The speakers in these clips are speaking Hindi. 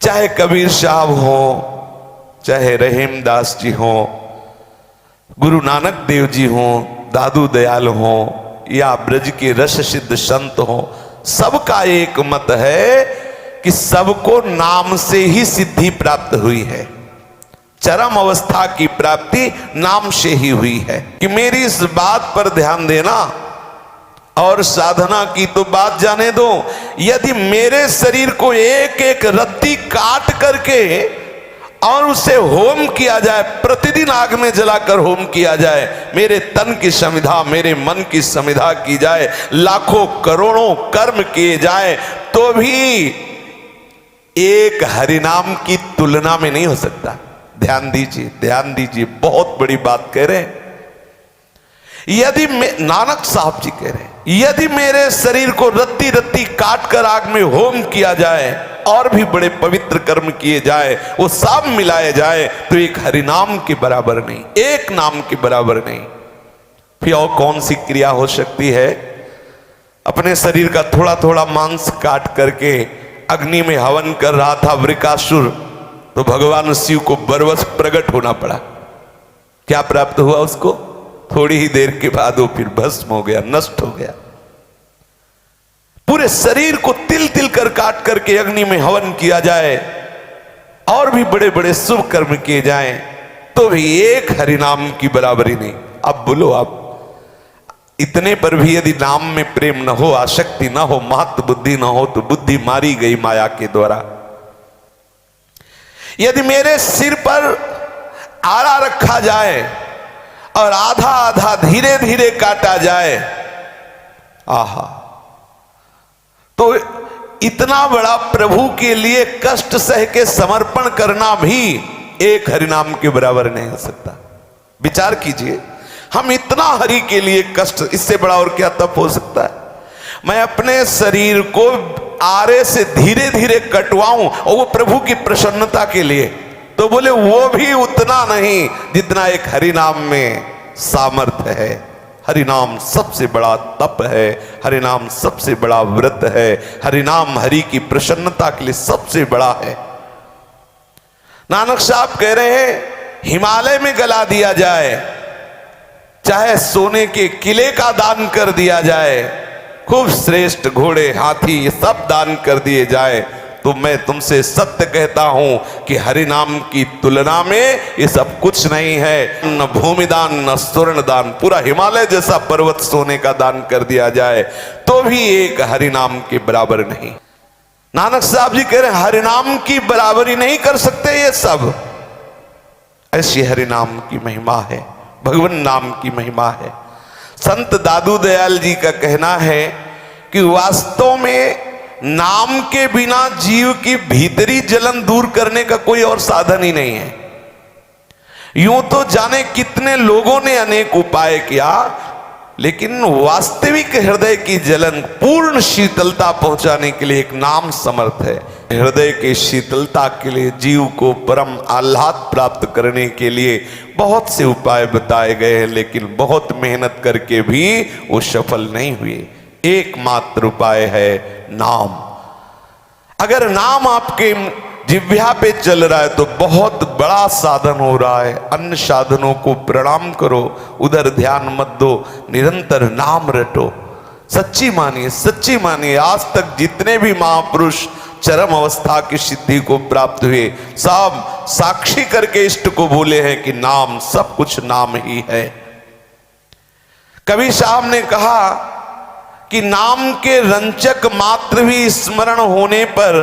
चाहे कबीर साहब हो, चाहे रहीमदास जी हो, गुरु नानक देव जी हो, दादू दयाल हो, या ब्रज के रस सिद्ध संत हो, सबका एक मत है कि सबको नाम से ही सिद्धि प्राप्त हुई है। चरम अवस्था की प्राप्ति नाम से ही हुई है। कि मेरी इस बात पर ध्यान देना, और साधना की तो बात जाने दो। यदि मेरे शरीर को एक एक रत्ती काट करके और उसे होम किया जाए, प्रतिदिन आग में जलाकर होम किया जाए, मेरे तन की समिधा, मेरे मन की समिधा की जाए, लाखों करोड़ों कर्म किए जाए, तो भी एक हरिनाम की तुलना में नहीं हो सकता। ध्यान दीजिए, ध्यान दीजिए, बहुत बड़ी बात कह रहे हैं। यदि नानक साहब जी कह रहे हैं, यदि मेरे शरीर को रत्ती रत्ती काट कर आग में होम किया जाए और भी बड़े पवित्र कर्म किए जाए, वो सब मिलाए जाए, तो एक हरिनाम के बराबर नहीं, एक नाम के बराबर नहीं। फिर और कौन सी क्रिया हो सकती है? अपने शरीर का थोड़ा थोड़ा मांस काट करके अग्नि में हवन कर रहा था वृकासुर, तो भगवान शिव को बरवस प्रकट होना पड़ा। क्या प्राप्त हुआ उसको? थोड़ी ही देर के बाद वो फिर भस्म हो गया, नष्ट हो गया। पूरे शरीर को तिल तिल कर काट करके अग्नि में हवन किया जाए और भी बड़े बड़े शुभ कर्म किए जाएं, तो भी एक हरिनाम की बराबरी नहीं। अब बोलो, आप इतने पर भी यदि नाम में प्रेम न हो, आसक्ति न हो, महत्व बुद्धि न हो, तो बुद्धि मारी गई माया के द्वारा। यदि मेरे सिर पर आरा रखा जाए और आधा आधा धीरे धीरे काटा जाए, आहा, तो इतना बड़ा प्रभु के लिए कष्ट सह के समर्पण करना भी एक हरिनाम के बराबर नहीं हो सकता। विचार कीजिए, हम इतना हरि के लिए कष्ट, इससे बड़ा और क्या तप हो सकता है? मैं अपने शरीर को आरे से धीरे धीरे कटवाऊं और वो प्रभु की प्रसन्नता के लिए, तो बोले वो भी उतना नहीं जितना एक हरिनाम में सामर्थ्य है। हरिनाम सबसे बड़ा तप है, हरिनाम सबसे बड़ा व्रत है, हरिनाम हरि की प्रसन्नता के लिए सबसे बड़ा है। नानक साहब कह रहे हैं, हिमालय में गला दिया जाए, चाहे सोने के किले का दान कर दिया जाए, खूब श्रेष्ठ घोड़े, हाथी, ये सब दान कर दिए जाए, तो मैं तुमसे सत्य कहता हूं कि हरिनाम की तुलना में ये सब कुछ नहीं है। न भूमि दान, न स्वर्ण दान, पूरा हिमालय जैसा पर्वत सोने का दान कर दिया जाए, तो भी एक हरिनाम के बराबर नहीं। नानक साहब जी कह रहे हैं, हरिनाम की बराबरी नहीं कर सकते ये सब। ऐसी हरिनाम की महिमा है, भगवान नाम की महिमा है। संत दादू दयाल जी का कहना है कि वास्तव में नाम के बिना जीव की भीतरी जलन दूर करने का कोई और साधन ही नहीं है। यूं तो जाने कितने लोगों ने अनेक उपाय किया, लेकिन वास्तविक हृदय की जलन, पूर्ण शीतलता पहुंचाने के लिए एक नाम समर्थ है। हृदय की शीतलता के लिए, जीव को परम आह्लाद प्राप्त करने के लिए बहुत से उपाय बताए गए हैं, लेकिन बहुत मेहनत करके भी वो सफल नहीं हुए। एकमात्र उपाय है नाम। अगर नाम आपके जिह्वा पे चल रहा है तो बहुत बड़ा साधन हो रहा है। अन्य साधनों को प्रणाम करो, उधर ध्यान मत दो, निरंतर नाम रटो। सच्ची मानिए, सच्ची मानिए, आज तक जितने भी महापुरुष चरम अवस्था की सिद्धि को प्राप्त हुए, सब साक्षी करके इष्ट को बोले हैं कि नाम, सब कुछ नाम ही है। कबीर साहब ने कहा कि नाम के रंचक मात्र भी स्मरण होने पर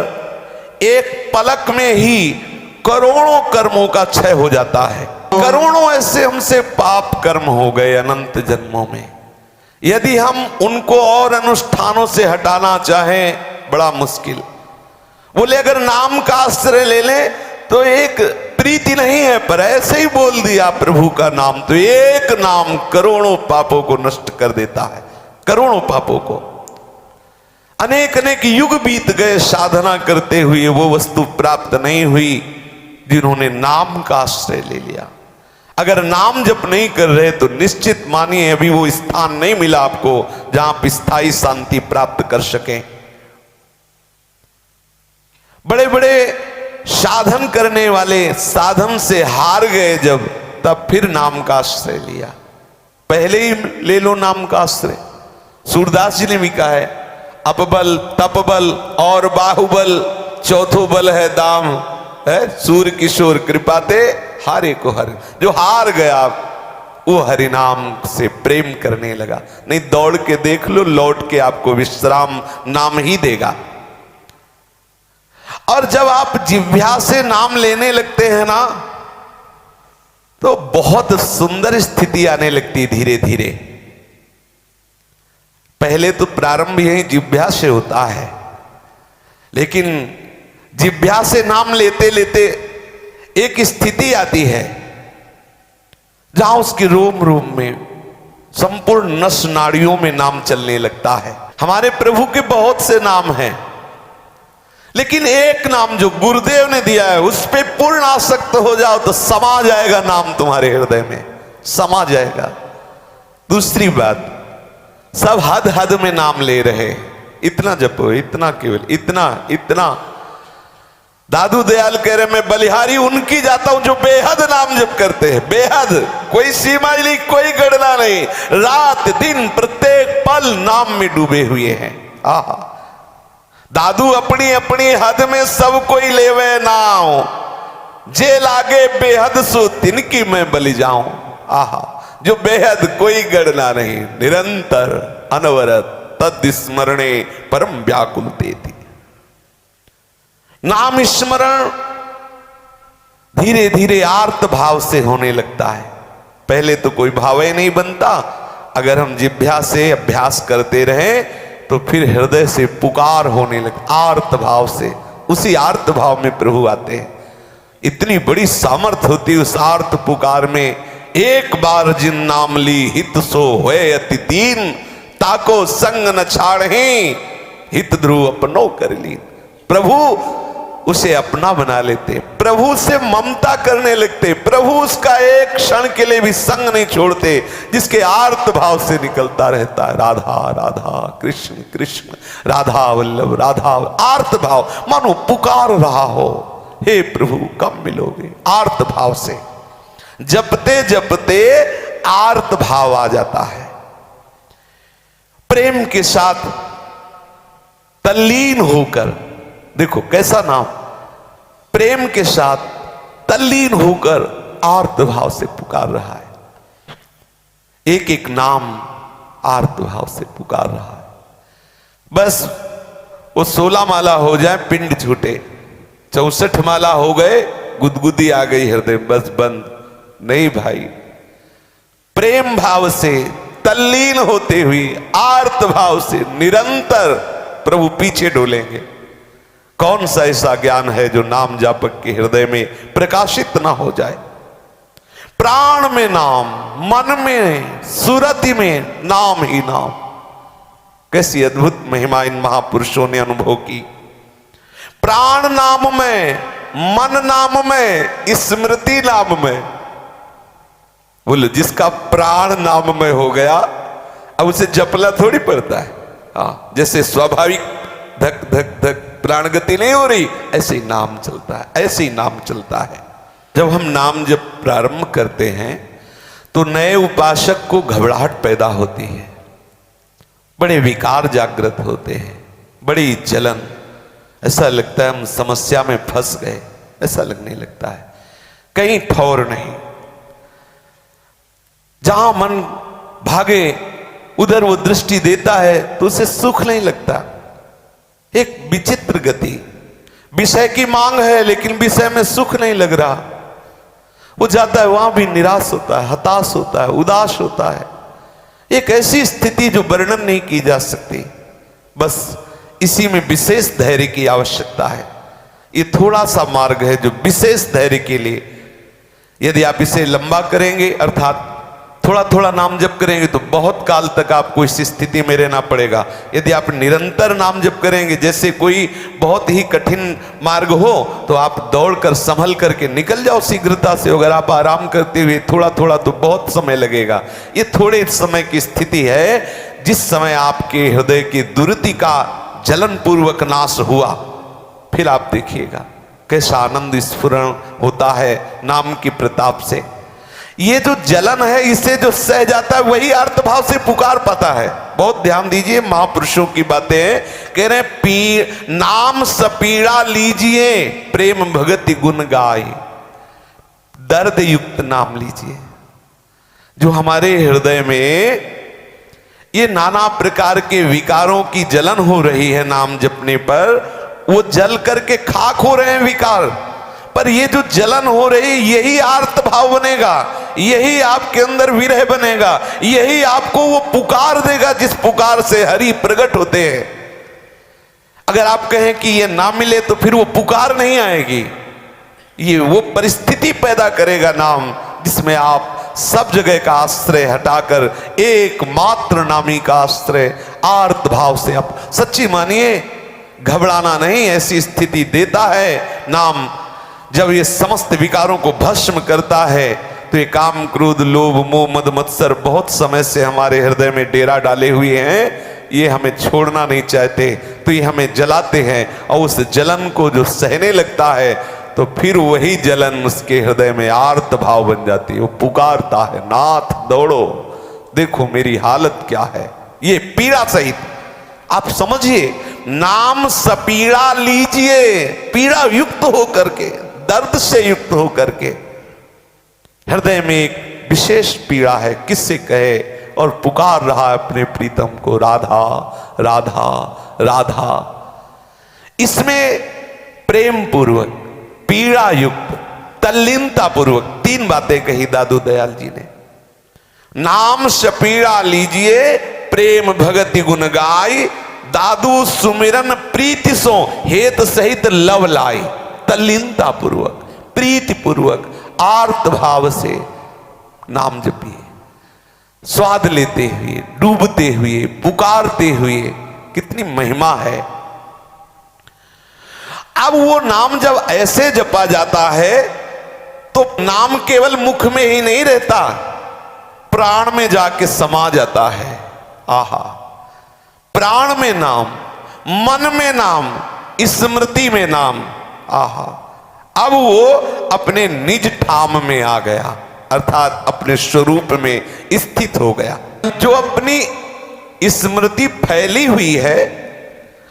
एक पलक में ही करोड़ों कर्मों का क्षय हो जाता है। करोड़ों ऐसे हमसे पाप कर्म हो गए अनंत जन्मों में, यदि हम उनको और अनुष्ठानों से हटाना चाहें, बड़ा मुश्किल। बोले अगर नाम का आश्रय ले लें तो एक प्रीति नहीं है, पर ऐसे ही बोल दिया प्रभु का नाम, तो एक नाम करोड़ों पापों को नष्ट कर देता है, करोड़ों पापों को। अनेक अनेक युग बीत गए साधना करते हुए, वो वस्तु प्राप्त नहीं हुई जिन्होंने नाम का आश्रय ले लिया। अगर नाम जप नहीं कर रहे तो निश्चित मानिए अभी वो स्थान नहीं मिला आपको जहां आप स्थायी शांति प्राप्त कर सकें। बड़े बड़े साधन करने वाले साधन से हार गए जब, तब फिर नाम का आश्रय लिया। पहले ही ले लो नाम का आश्रय। सूरदास जी ने भी कहा है, अपबल तपबल और बाहुबल, चौथो बल है दाम, है सूर किशोर कृपाते हारे को हर। जो हार गया वो हरिनाम से प्रेम करने लगा। नहीं दौड़ के देख लो, लौट के आपको विश्राम नाम ही देगा। और जब आप जिह्वा से नाम लेने लगते हैं ना, तो बहुत सुंदर स्थिति आने लगती है धीरे धीरे। पहले तो प्रारंभ यही जिह्वा से होता है, लेकिन जिह्वा से नाम लेते लेते एक स्थिति आती है जहां उसके रोम रोम में, संपूर्ण नस नाड़ियों में नाम चलने लगता है। हमारे प्रभु के बहुत से नाम हैं, लेकिन एक नाम जो गुरुदेव ने दिया है उस पे पूर्ण आसक्त हो जाओ तो समा जाएगा नाम तुम्हारे हृदय में, समा जाएगा। दूसरी बात, सब हद हद में नाम ले रहे, इतना जपो, इतना केवल, इतना इतना। दादू दयाल कह रहे मैं बलिहारी उनकी जाता हूं जो बेहद नाम जप करते हैं, बेहद, कोई सीमा नहीं, कोई गणना नहीं, रात दिन प्रत्येक पल नाम में डूबे हुए हैं। आहा, दादू अपनी अपनी हद में सब कोई लेवे नाव, जे लागे बेहद सो तिनकी मैं बलि जाऊं। आहा, जो बेहद कोई गणना नहीं, निरंतर अनवरत तद स्मरणे परम व्याकुल तेति। नाम स्मरण धीरे धीरे आर्त भाव से होने लगता है। पहले तो कोई भाव ही नहीं बनता। अगर हम जिह्वा से अभ्यास करते रहें तो फिर हृदय से पुकार होने लगता, आर्त भाव से। उसी आर्त भाव में प्रभु आते हैं। इतनी बड़ी सामर्थ होती उस आर्त पुकार में। एक बार जिन नाम ली हित सो होए अति दीन, ताको संग न छाड़हि हित ध्रुव अपनो कर ली। प्रभु उसे अपना बना लेते, प्रभु से ममता करने लगते, प्रभु उसका एक क्षण के लिए भी संग नहीं छोड़ते, जिसके आर्त भाव से निकलता रहता है राधा राधा कृष्ण कृष्ण राधा वल्लभ राधा। आर्त भाव मानो पुकार रहा हो, हे प्रभु कब मिलोगे। आर्त भाव से जपते जपते आर्त भाव आ जाता है। प्रेम के साथ तल्लीन होकर, देखो कैसा नाम, प्रेम के साथ तल्लीन होकर आर्त भाव से पुकार रहा है। एक एक नाम आर्त भाव से पुकार रहा है। बस वो 16 माला हो जाए पिंड छूटे, 64 माला हो गए गुदगुदी आ गई हृदय, बस बंद। नहीं भाई, प्रेम भाव से तल्लीन होते हुए आर्त भाव से निरंतर प्रभु पीछे डोलेंगे। कौन सा ऐसा ज्ञान है जो नाम जापक के हृदय में प्रकाशित ना हो जाए। प्राण में नाम, मन में सुरति में नाम ही नाम। कैसी अद्भुत महिमा इन महापुरुषों ने अनुभव की। प्राण नाम में, मन नाम में, स्मृति नाम में। बोलो, जिसका प्राण नाम में हो गया अब उसे जपला थोड़ी पड़ता है। हाँ, जैसे स्वाभाविक धक धक धक प्राण गति नहीं हो रही, ऐसे ही नाम चलता है, ऐसे ही नाम चलता है। जब हम नाम जब प्रारंभ करते हैं तो नए उपासक को घबराहट पैदा होती है, बड़े विकार जागृत होते हैं, बड़ी जलन, ऐसा लगता है हम समस्या में फंस गए, ऐसा लगने लगता है। कहीं ठौर नहीं, जहां मन भागे उधर वो दृष्टि देता है तो उसे सुख नहीं लगता। एक विचित्र गति, विषय की मांग है लेकिन विषय में सुख नहीं लग रहा। वो जाता है वहां भी निराश होता है, हताश होता है, उदास होता है। एक ऐसी स्थिति जो वर्णन नहीं की जा सकती। बस इसी में विशेष धैर्य की आवश्यकता है। ये थोड़ा सा मार्ग है जो विशेष धैर्य के लिए, यदि आप इसे लंबा करेंगे अर्थात थोड़ा थोड़ा नाम जप करेंगे तो बहुत काल तक आपको इस स्थिति में रहना पड़ेगा। यदि आप निरंतर नाम जप करेंगे, जैसे कोई बहुत ही कठिन मार्ग हो तो आप दौड़कर संभल करके निकल जाओ शीघ्रता से। अगर आप आराम करते हुए थोड़ा थोड़ा तो बहुत समय लगेगा। ये थोड़े समय की स्थिति है, जिस समय आपके हृदय की दुर्ति का जलन पूर्वक नाश हुआ, फिर आप देखिएगा कैसा आनंद स्फुरण होता है नाम की प्रताप से। ये जो जलन है इसे जो सह जाता है वही अर्थ भाव से पुकार पाता है। बहुत ध्यान दीजिए, महापुरुषों की बातें कह रहे हैं, नाम सपीड़ा लीजिए प्रेम भगति गुण गाय। दर्द युक्त नाम लीजिए। जो हमारे हृदय में ये नाना प्रकार के विकारों की जलन हो रही है नाम जपने पर, वो जल करके खाक हो रहे हैं विकार, पर ये जो जलन हो रही यही आर्त भाव बनेगा, यही आपके अंदर विरह बनेगा, यही आपको वो पुकार देगा जिस पुकार से हरि प्रकट होते हैं। अगर आप कहें कि ये ना मिले तो फिर वो पुकार नहीं आएगी। ये वो परिस्थिति पैदा करेगा नाम जिसमें आप सब जगह का आश्रय हटाकर एकमात्र नामी का आश्रय आर्त भाव से आप सच्ची मानिए, घबराना नहीं, ऐसी स्थिति देता है नाम। जब ये समस्त विकारों को भस्म करता है तो ये काम क्रोध लोभ मोह मद मत्सर बहुत समय से हमारे हृदय में डेरा डाले हुए हैं, ये हमें छोड़ना नहीं चाहते, तो ये हमें जलाते हैं। और उस जलन को जो सहने लगता है तो फिर वही जलन उसके हृदय में आर्त भाव बन जाती है। वो पुकारता है, नाथ दौड़ो, देखो मेरी हालत क्या है। ये पीड़ा सहित आप समझिए, नाम सपीड़ा लीजिए, पीड़ा युक्त होकर के, दर्द से युक्त होकर के। हृदय में एक विशेष पीड़ा है, किससे कहे, और पुकार रहा है अपने प्रीतम को, राधा राधा राधा। इसमें प्रेम पूर्वक, पीड़ा युक्त, तल्लीनता पूर्वक तीन बातें कही दादू दयाल जी ने। नाम सपीड़ा लीजिए प्रेम भगति गुण गाय, दादू सुमिरन प्रीति सो हेत सहित लव लाई। तल्लीनता पूर्वक, प्रीति पूर्वक, आर्त भाव से नाम जपिए, स्वाद लेते हुए, डूबते हुए, पुकारते हुए। कितनी महिमा है। अब वो नाम जब ऐसे जपा जाता है तो नाम केवल मुख में ही नहीं रहता, प्राण में जाके समा जाता है। आहा, प्राण में नाम, मन में नाम, स्मृति में नाम। आहा, अब वो अपने निज ठाम में आ गया, अर्थात अपने स्वरूप में स्थित हो गया। जो अपनी स्मृति फैली हुई है,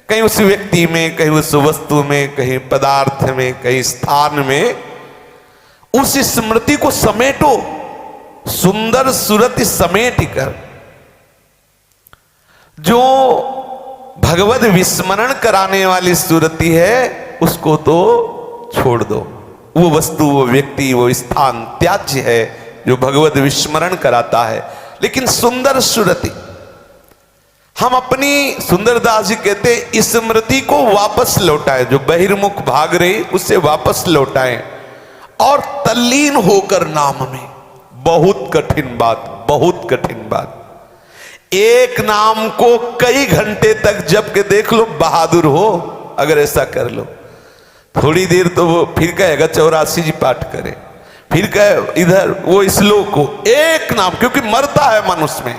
कहीं उस व्यक्ति में, कहीं उस वस्तु में, कहीं पदार्थ में, कहीं स्थान में, उस स्मृति को समेटो, सुंदर सुरति समेट कर। जो भगवद विस्मरण कराने वाली सुरति है उसको तो छोड़ दो। वो वस्तु, वो व्यक्ति, वो स्थान त्याज्य है जो भगवद विस्मरण कराता है। लेकिन सुंदर सुरति, हम अपनी, सुंदरदास जी कहते हैं, स्मृति को वापस लौटाएं। जो बहिर्मुख भाग रही उसे वापस लौटाएं और तल्लीन होकर नाम में। बहुत कठिन बात, बहुत कठिन बात। एक नाम को कई घंटे तक जप के देख लो, बहादुर हो अगर ऐसा कर लो। थोड़ी देर तो वो फिर कहेगा 84 जी पाठ करे, फिर कहे इधर वो श्लोक को, एक नाम, क्योंकि मरता है मन उसमें।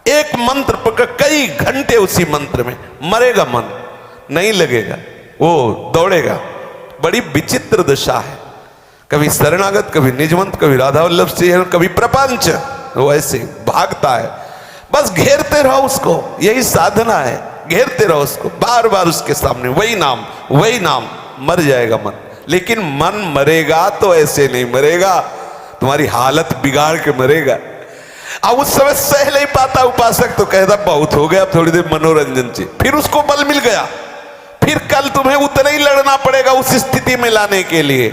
एक मंत्र पकड़ कई घंटे उसी मंत्र में, मरेगा मन, नहीं लगेगा, वो दौड़ेगा। बड़ी विचित्र दशा है, कभी शरणागत, कभी निजमंत, कभी राधा वल्लभ सिंह, कभी प्रपंच, वो ऐसे भागता है। बस घेरते रहो उसको, यही साधना है, घेरते रहो उसको, बार बार उसके सामने वही नाम, वही नाम। मर जाएगा मन, लेकिन मन मरेगा तो ऐसे नहीं मरेगा, तुम्हारी हालत बिगाड़ के मरेगा। अब उस समय सह नहीं पाता उपासक, तो कहता बहुत हो गया, थोड़ी देर मनोरंजन से, फिर उसको बल मिल गया, फिर कल तुम्हें उतना ही लड़ना पड़ेगा उस स्थिति में लाने के लिए।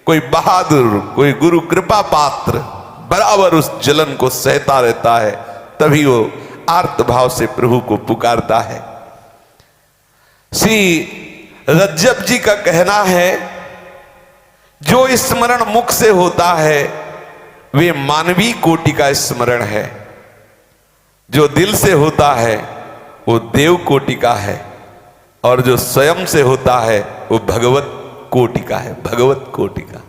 कोई बहादुर, कोई गुरु कृपा पात्र बराबर उस जलन को सहता रहता है, तभी वो आर्त भाव से प्रभु को पुकारता है। श्री रज्जब जी का कहना है, जो स्मरण मुख से होता है वे मानवीय कोटि का स्मरण है, जो दिल से होता है वो देव कोटि का है, और जो स्वयं से होता है वो भगवत कोटि का है, भगवत कोटि का।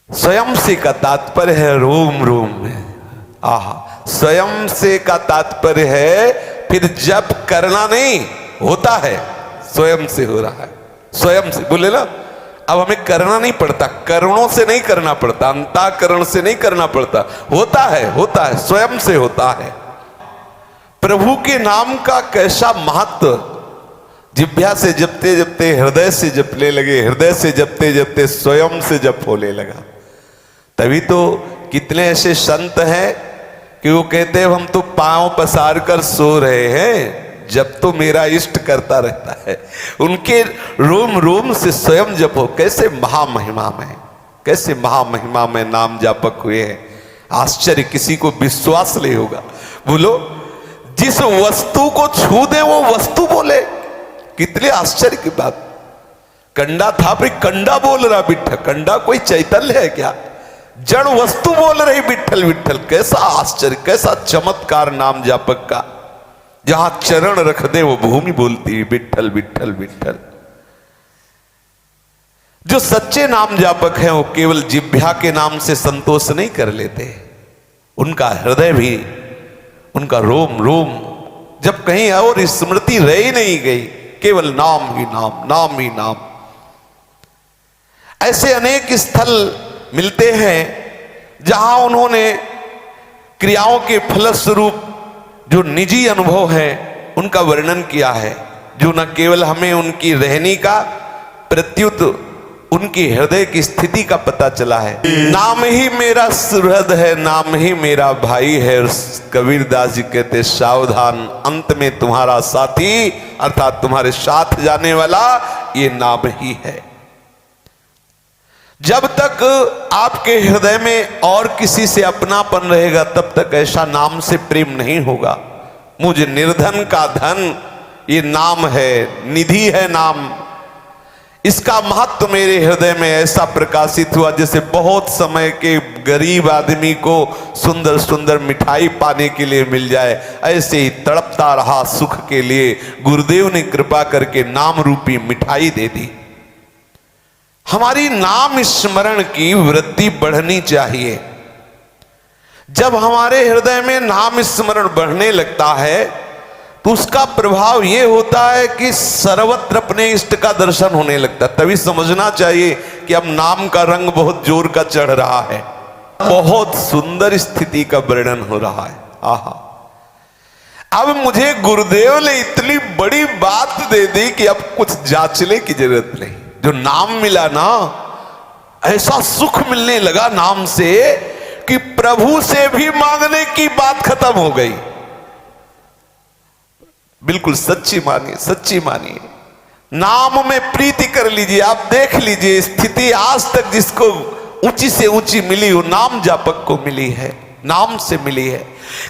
स्वयं से का तात्पर्य है रोम रोम में। आहा, स्वयं से का तात्पर्य है फिर जब करना नहीं, होता है, स्वयं से हो रहा है। स्वयं से बोले ना, अब हमें करना नहीं पड़ता, करणों से नहीं करना पड़ता, अंतःकरण से नहीं करना पड़ता, होता है स्वयं से होता है। प्रभु के नाम का कैसा महत्व, जिह्वा से जपते जपते हृदय से जपने लगे, हृदय से जपते जपते स्वयं से जप होने लगा। तभी तो कितने ऐसे संत हैं कि वो कहते हैं हम तो पांव पसार कर सो रहे हैं, जब तो मेरा इष्ट करता रहता है। उनके रोम रोम से स्वयं जप हो। कैसे महामहिमा में, कैसे महामहिमा में नाम जापक हुए हैं। आश्चर्य, किसी को विश्वास नहीं होगा। बोलो, जिस वस्तु को छू दे वो वस्तु बोले, कितने आश्चर्य की बात। कंडा था फिर कंडा बोल रहा विठ्ठल, कंडा कोई चैतन्य है क्या? जड़ वस्तु बोल रही विठ्ठल विठ्ठल। कैसा आश्चर्य, कैसा चमत्कार नाम जापक का। जहां चरण रख दे वो भूमि बोलती है विठ्ठल विठ्ठल विठ्ठल। जो सच्चे नाम जापक हैं वो केवल जिह्वा के नाम से संतोष नहीं कर लेते, उनका हृदय भी, उनका रोम रोम जब कहीं और स्मृति रह ही नहीं गई, केवल नाम ही नाम, नाम ही नाम। ऐसे अनेक स्थल मिलते हैं जहां उन्होंने क्रियाओं के फलस्वरूप जो निजी अनुभव है उनका वर्णन किया है, जो न केवल हमें उनकी रहनी का प्रत्युत उनकी हृदय की स्थिति का पता चला है। नाम ही मेरा सुहृद है, नाम ही मेरा भाई है। कबीरदास जी कहते सावधान, अंत में तुम्हारा साथी अर्थात तुम्हारे साथ जाने वाला ये नाम ही है। जब तक आपके हृदय में और किसी से अपनापन रहेगा तब तक ऐसा नाम से प्रेम नहीं होगा। मुझे निर्धन का धन ये नाम है, निधि है नाम। इसका महत्व मेरे हृदय में ऐसा प्रकाशित हुआ जैसे बहुत समय के गरीब आदमी को सुंदर सुंदर मिठाई पाने के लिए मिल जाए, ऐसे ही तड़पता रहा सुख के लिए। गुरुदेव ने कृपा करके नाम रूपी मिठाई दे दी। हमारी नाम स्मरण की वृद्धि बढ़नी चाहिए। जब हमारे हृदय में नाम स्मरण बढ़ने लगता है तो उसका प्रभाव यह होता है कि सर्वत्र अपने इष्ट का दर्शन होने लगता है। तभी समझना चाहिए कि अब नाम का रंग बहुत जोर का चढ़ रहा है, बहुत सुंदर स्थिति का वर्णन हो रहा है। आहा, अब मुझे गुरुदेव ने इतनी बड़ी बात दे दी कि अब कुछ जांचने की जरूरत नहीं। जो नाम मिला ना, ऐसा सुख मिलने लगा नाम से कि प्रभु से भी मांगने की बात खत्म हो गई। बिल्कुल सच्ची मानिए, सच्ची मानिए। नाम में प्रीति कर लीजिए। आप देख लीजिए स्थिति आज तक जिसको ऊंची से ऊंची मिली वो नाम जापक को मिली है, नाम से मिली है।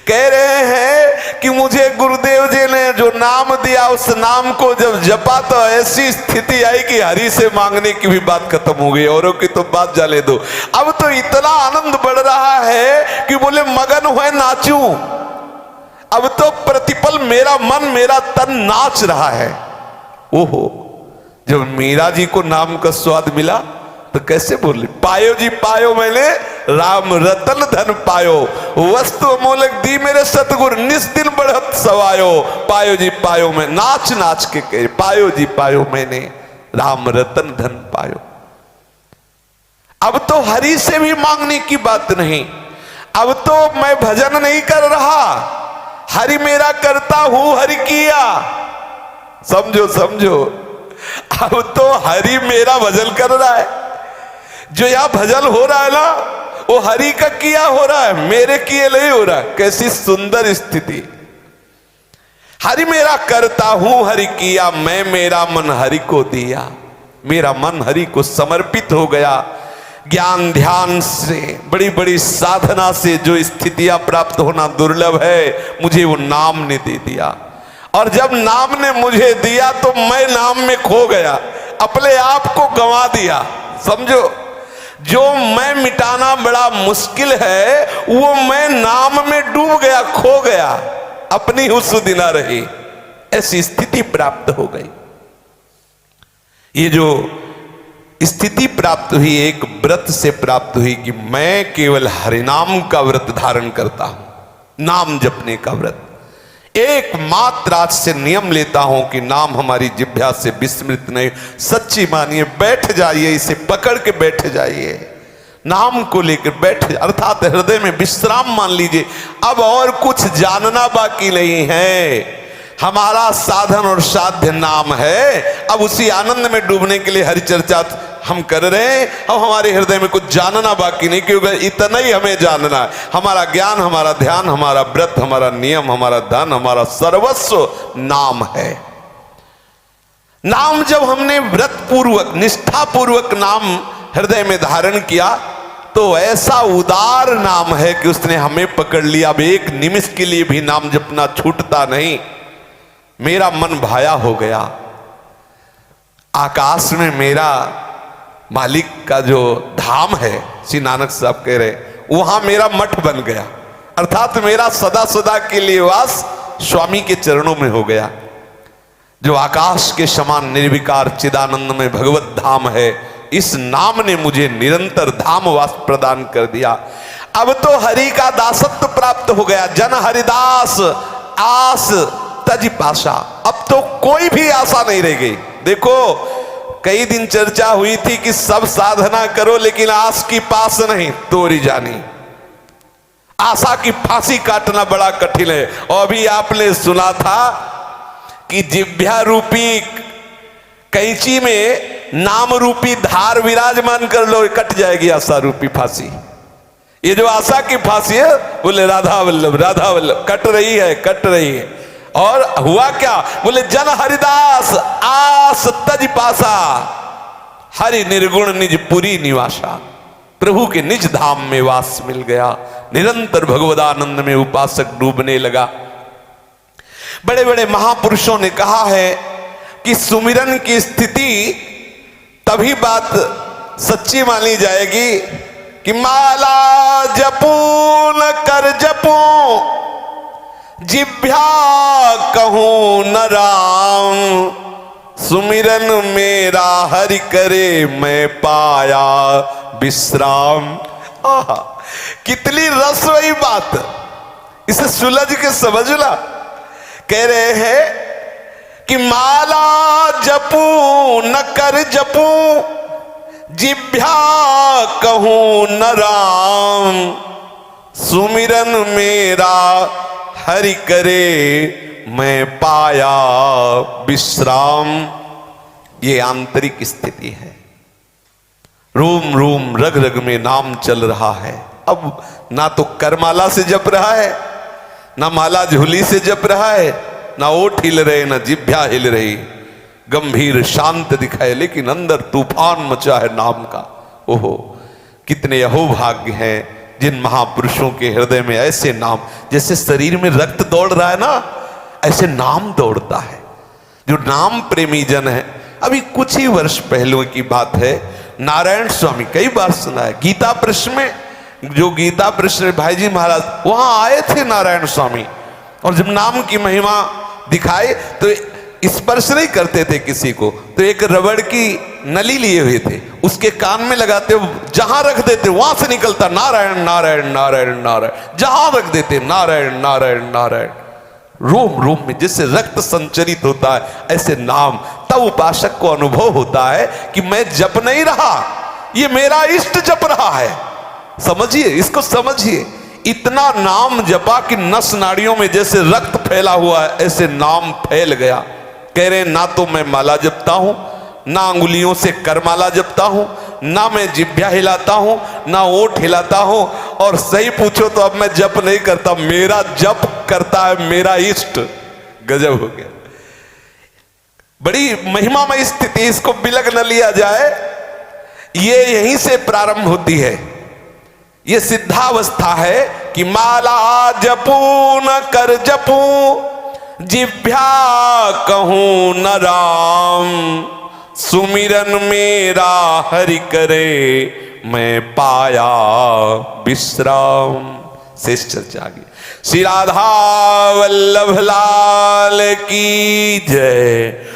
कह रहे हैं कि मुझे गुरुदेव जी ने जो नाम दिया उस नाम को जब जपा तो ऐसी स्थिति आई कि हरि से मांगने की भी बात खत्म हो गई, औरों की तो बात जाने दो। अब तो इतना आनंद बढ़ रहा है कि बोले मगन हुए नाचूं। अब तो प्रतिपल मेरा मन मेरा तन नाच रहा है। ओहो, जब मीरा जी को नाम का स्वाद मिला तो कैसे बोले, पायो जी पायो मैंने राम रतन धन पायो, वस्तु अमोलक दी मेरे सतगुरु निस दिन बढ़त सवायो। पायो जी पायो मैं नाच नाच के कहे, पायो जी पायो मैंने राम रतन धन पायो। अब तो हरि से भी मांगने की बात नहीं। अब तो मैं भजन नहीं कर रहा, हरि मेरा करता हूं हरि किया। समझो समझो, अब तो हरि मेरा भजन कर रहा है। जो यहां भजन हो रहा है ना वो हरि का किया हो रहा है, मेरे किए नहीं हो रहा है। कैसी सुंदर स्थिति। हरि मेरा करता हूं हरि किया, मैं मेरा मन हरि को दिया। मेरा मन हरि को समर्पित हो गया। ज्ञान ध्यान से, बड़ी बड़ी साधना से जो स्थितियां प्राप्त होना दुर्लभ है, मुझे वो नाम ने दे दिया। और जब नाम ने मुझे दिया तो मैं नाम में खो गया, अपने आप को गंवा दिया। समझो, जो मैं मिटाना बड़ा मुश्किल है वो मैं नाम में डूब गया, खो गया, अपनी हुस्स ना रही, ऐसी स्थिति प्राप्त हो गई। ये जो स्थिति प्राप्त हुई एक व्रत से प्राप्त हुई कि मैं केवल हरिनाम का व्रत धारण करता हूं, नाम जपने का व्रत। एकमात्र आज से नियम लेता हूं कि नाम हमारी जिह्वा से विस्मृत नहीं। सच्ची मानिए, बैठ जाइए, इसे पकड़ के बैठ जाइए, नाम को लेकर बैठ, अर्थात हृदय में विश्राम मान लीजिए। अब और कुछ जानना बाकी नहीं है। हमारा साधन और साध्य नाम है। अब उसी आनंद में डूबने के लिए हरि चर्चा हम कर रहे हैं। अब हमारे हृदय में कुछ जानना बाकी नहीं, क्योंकि इतना ही हमें जानना है। हमारा ज्ञान, हमारा ध्यान, हमारा व्रत, हमारा नियम, हमारा धन, हमारा सर्वस्व नाम है। नाम जब हमने व्रत पूर्वक, निष्ठा पूर्वक नाम हृदय में धारण किया तो ऐसा उदार नाम है कि उसने हमें पकड़ लिया। अब एक निमिष के लिए भी नाम जपना छूटता नहीं। मेरा मन भाया हो गया। आकाश में मेरा मालिक का जो धाम है, श्री नानक साहब कह रहे, वहां मेरा मठ बन गया, अर्थात मेरा सदा सदा के लिए वास स्वामी के चरणों में हो गया। जो आकाश के समान निर्विकार चिदानंद में भगवत धाम है, इस नाम ने मुझे निरंतर धाम वास प्रदान कर दिया। अब तो हरि का दासत्व प्राप्त हो गया। जन हरिदास आस तज पाशा। अब तो कोई भी आशा नहीं रह गई। देखो, कई दिन चर्चा हुई थी कि सब साधना करो लेकिन आस की पास नहीं तोड़ी जानी। आशा की फांसी काटना बड़ा कठिन है। और अभी आपने सुना था कि जिह्वा रूपी कैंची में नाम रूपी धार विराजमान कर लो, कट जाएगी आशा रूपी फांसी। ये जो आशा की फांसी है, बोले राधा वल्लभ राधा वल्लभ, कट रही है, कट रही है। और हुआ क्या? बोले जन हरिदास आस तज पासा, हरि निर्गुण निज पुरी निवासा। प्रभु के निज धाम में वास मिल गया। निरंतर भगवदानंद में उपासक डूबने लगा। बड़े बड़े महापुरुषों ने कहा है कि सुमिरन की स्थिति तभी बात सच्ची मानी जाएगी कि माला जपू न कर जपू, जिह्वा कहूं न राम, सुमिरन मेरा हरि करे मैं पाया विश्राम। आहा, कितनी रसवई बात, इसे सुलझ के समझना। कह रहे हैं कि माला जपू न कर जपू, जिह्वा कहूं न राम, सुमिरन मेरा हरि करे मैं पाया विश्राम। ये आंतरिक स्थिति है। रोम रोम रग रग में नाम चल रहा है। अब ना तो करमाला से जप रहा है, ना माला झोली से जप रहा है, ना ओठ हिल रहे, ना जिह्वा हिल रही। गंभीर शांत दिखाए, लेकिन अंदर तूफान मचा है नाम का। ओहो, कितने अहोभाग्य हैं जिन महापुरुषों के हृदय में ऐसे नाम, जैसे शरीर में रक्त दौड़ रहा है ना, ऐसे नाम दौड़ता है। जो नाम प्रेमी जन है। अभी कुछ ही वर्ष पहले की बात है, नारायण स्वामी, कई बार सुना है, गीता प्रश्न में, जो गीता प्रश्न भाई जी महाराज वहां आए थे नारायण स्वामी, और जब नाम की महिमा दिखाए तो स्पर्श नहीं करते थे किसी को, तो एक रबड़ की नली लिए हुए थे, उसके कान में लगाते, जहां रख देते वहां से निकलता नारायण नारायण नारायण नारायण, जहां रख देते नारायण नारायण नारायण। रोम रोम में जैसे रक्त संचरित होता है, ऐसे नाम। तब उपासक को अनुभव होता है कि मैं जप नहीं रहा, ये मेरा इष्ट जप रहा है। समझिए, इसको समझिए। इतना नाम जपा कि नस नाड़ियों में जैसे रक्त फैला हुआ है, ऐसे नाम फैल गया। कह रहे ना तो मैं माला जपता हूं, ना अंगुलियों से करमाला जपता हूं, ना मैं जिह्वा हिलाता हूं, ना ओठ हिलाता हूं, और सही पूछो तो अब मैं जप नहीं करता, मेरा जप करता है मेरा इष्ट। गजब हो गया। बड़ी महिमामय स्थिति, इसको बिलग न लिया जाए। ये यहीं से प्रारंभ होती है। ये सिद्धावस्था है कि माला जपू न कर जपू, जिह्वा कहूं न राम, सुमिरन मेरा हरि करे मैं पाया विश्राम। शेष चर्चा आगे। श्री राधा वल्लभ लाल की जय।